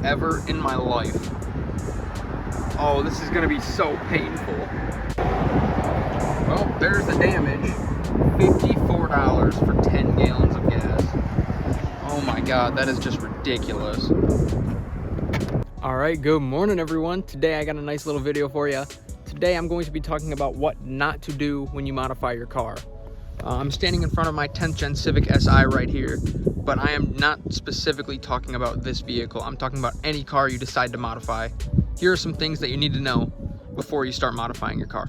ever in my life. Oh, this is gonna be so painful. Well, there's the damage. $54 for 10 gallons of gas. Oh my God, that is just ridiculous. All right, good morning everyone. Today I got a nice little video for you. Today I'm going to be talking about what not to do when you modify your car. I'm standing in front of my 10th gen Civic Si right here, but I am not specifically talking about this vehicle. I'm talking about any car you decide to modify. Here are some things that you need to know before you start modifying your car.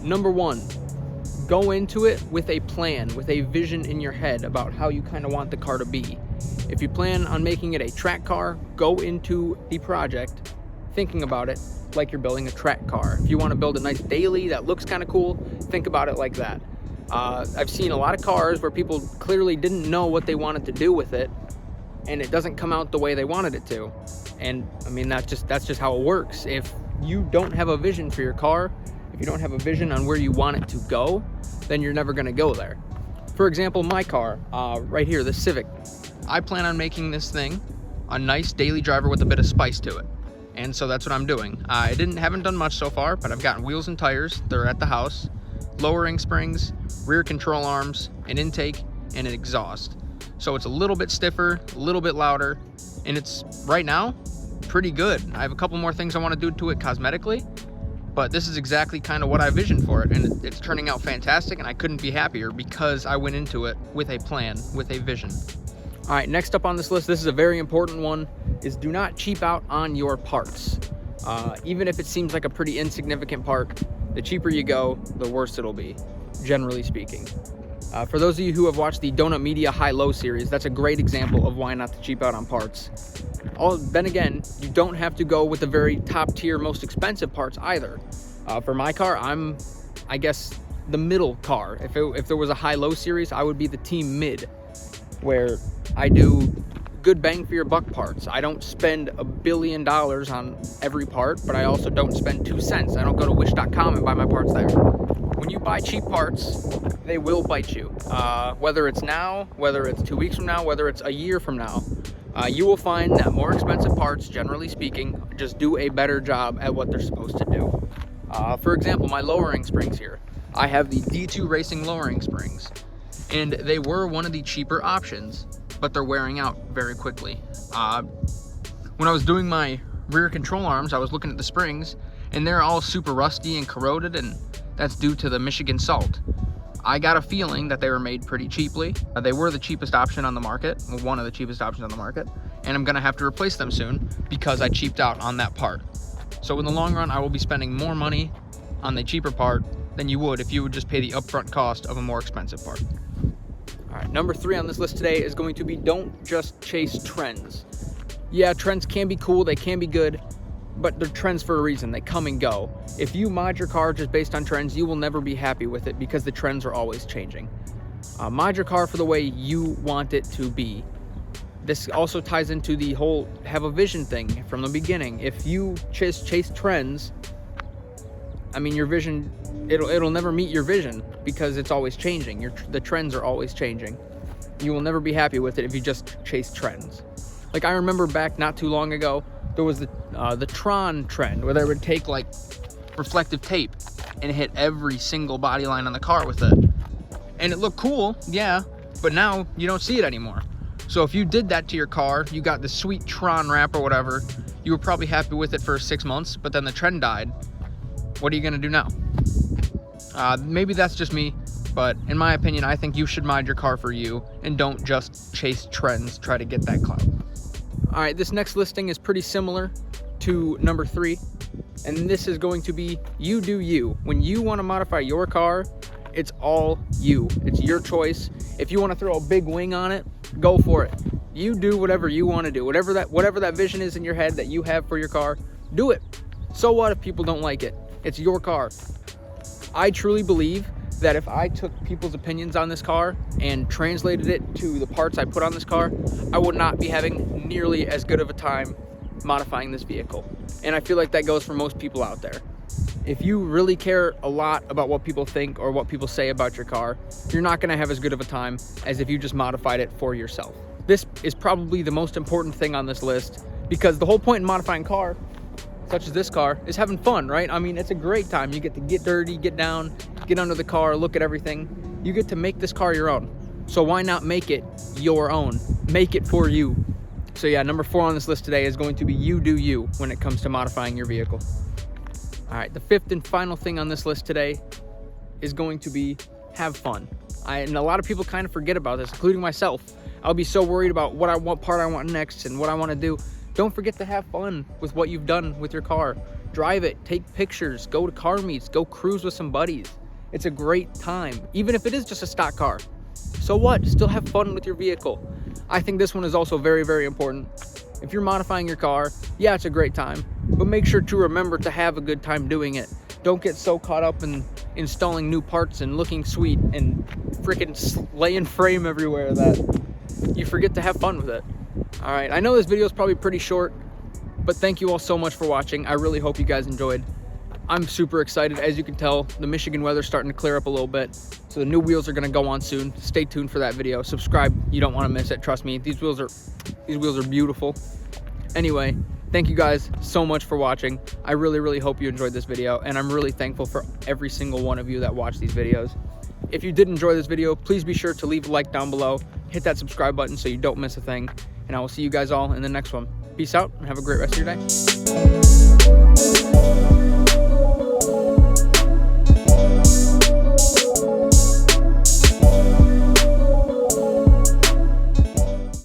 Number one, go into it with a plan, with a vision in your head about how you kind of want the car to be. If you plan on making it a track car, go into the project thinking about it like you're building a track car. If you want to build a nice daily that looks kind of cool, think about it like that. I've seen a lot of cars where people clearly didn't know what they wanted to do with it, and it doesn't come out the way they wanted it to. And I mean, that's just how it works. If you don't have a vision for your car, if you don't have a vision on where you want it to go, then you're never gonna go there. For example, my car, right here, the Civic. I plan on making this thing a nice daily driver with a bit of spice to it. And so that's what I'm doing. I haven't done much so far, but I've gotten wheels and tires. They're at the house. Lowering springs, rear control arms, an intake, and an exhaust. So it's a little bit stiffer, a little bit louder, and it's, right now, pretty good. I have a couple more things I want to do to it cosmetically, but this is exactly kind of what I visioned for it, and it's turning out fantastic, and I couldn't be happier because I went into it with a plan, with a vision. All right, next up on this list, this is a very important one, is do not cheap out on your parts. Even if it seems like a pretty insignificant part, the cheaper you go, the worse it'll be, generally speaking. For those of you who have watched the Donut Media High-Low series, that's a great example of why not to cheap out on parts. Then again, you don't have to go with the very top-tier, most expensive parts either. For my car, I'm, I guess, the middle car. If there was a high-low series, I would be the team mid, where I do good bang for your buck parts. I don't spend $1 billion on every part, but I also don't spend 2 cents. I don't go to wish.com and buy my parts there. When you buy cheap parts, they will bite you. Whether it's now, whether it's 2 weeks from now, whether it's a year from now, you will find that more expensive parts, generally speaking, just do a better job at what they're supposed to do. For example, my lowering springs here. I have the D2 Racing lowering springs, and they were one of the cheaper options, but they're wearing out very quickly. When I was doing my rear control arms, I was looking at the springs, and they're all super rusty and corroded, and that's due to the Michigan salt. I got a feeling that they were made pretty cheaply. They were the cheapest option on the market, one of the cheapest options on the market, and I'm gonna have to replace them soon because I cheaped out on that part. So in the long run, I will be spending more money on the cheaper part than you would if you would just pay the upfront cost of a more expensive part. All right, number 3 on this list today is going to be don't just chase trends. Yeah, trends can be cool, they can be good, but they're trends for a reason. They come and go. If you mod your car just based on trends, you will never be happy with it because the trends are always changing. Mod your car for the way you want it to be. This also ties into the whole have a vision thing from the beginning. If you just chase trends, I mean, your vision, it'll never meet your vision because it's always changing. The trends are always changing. You will never be happy with it if you just chase trends. Like, I remember back not too long ago, there was the Tron trend where they would take like reflective tape and hit every single body line on the car with it. And it looked cool, yeah, but now you don't see it anymore. So if you did that to your car, you got the sweet Tron wrap or whatever, you were probably happy with it for 6 months, but then the trend died. What are you gonna do now? Maybe that's just me, but in my opinion, I think you should mod your car for you and don't just chase trends, try to get that clout. All right, this next listing is pretty similar to number 3, and this is going to be you do you. When you wanna modify your car, it's all you. It's your choice. If you wanna throw a big wing on it, go for it. You do whatever you wanna do. Whatever that vision is in your head that you have for your car, do it. So what if people don't like it? It's your car. I truly believe that if I took people's opinions on this car and translated it to the parts I put on this car, I would not be having nearly as good of a time modifying this vehicle. And I feel like that goes for most people out there. If you really care a lot about what people think or what people say about your car, you're not gonna have as good of a time as if you just modified it for yourself. This is probably the most important thing on this list Because the whole point in modifying a car, such as this car, is having fun, right? I mean, it's a great time. You get to get dirty, get down, get under the car, look at everything. You get to make this car your own. So why not make it your own? Make it for you. So yeah, number 4 on this list today is going to be you do you when it comes to modifying your vehicle. All right, the 5th and final thing on this list today is going to be have fun. And a lot of people kind of forget about this, including myself. I'll be so worried about what part I want next and what I want to do. Don't forget to have fun with what you've done with your car. Drive it, take pictures, go to car meets, go cruise with some buddies. It's a great time, even if it is just a stock car. So what? Still have fun with your vehicle. I think this one is also very, very important. If you're modifying your car, yeah, it's a great time, but make sure to remember to have a good time doing it. Don't get so caught up in installing new parts and looking sweet and freaking laying frame everywhere that you forget to have fun with it. All right, I know this video is probably pretty short, but thank you all so much for watching. I really hope you guys enjoyed. I'm super excited. As you can tell, the Michigan weather's starting to clear up a little bit, so the new wheels are gonna go on soon. Stay tuned for that video. Subscribe, you don't wanna miss it, trust me. These wheels are beautiful. Anyway, thank you guys so much for watching. I really, really hope you enjoyed this video, and I'm really thankful for every single one of you that watch these videos. If you did enjoy this video, please be sure to leave a like down below, hit that subscribe button so you don't miss a thing, and I will see you guys all in the next one. Peace out, and have a great rest of your day.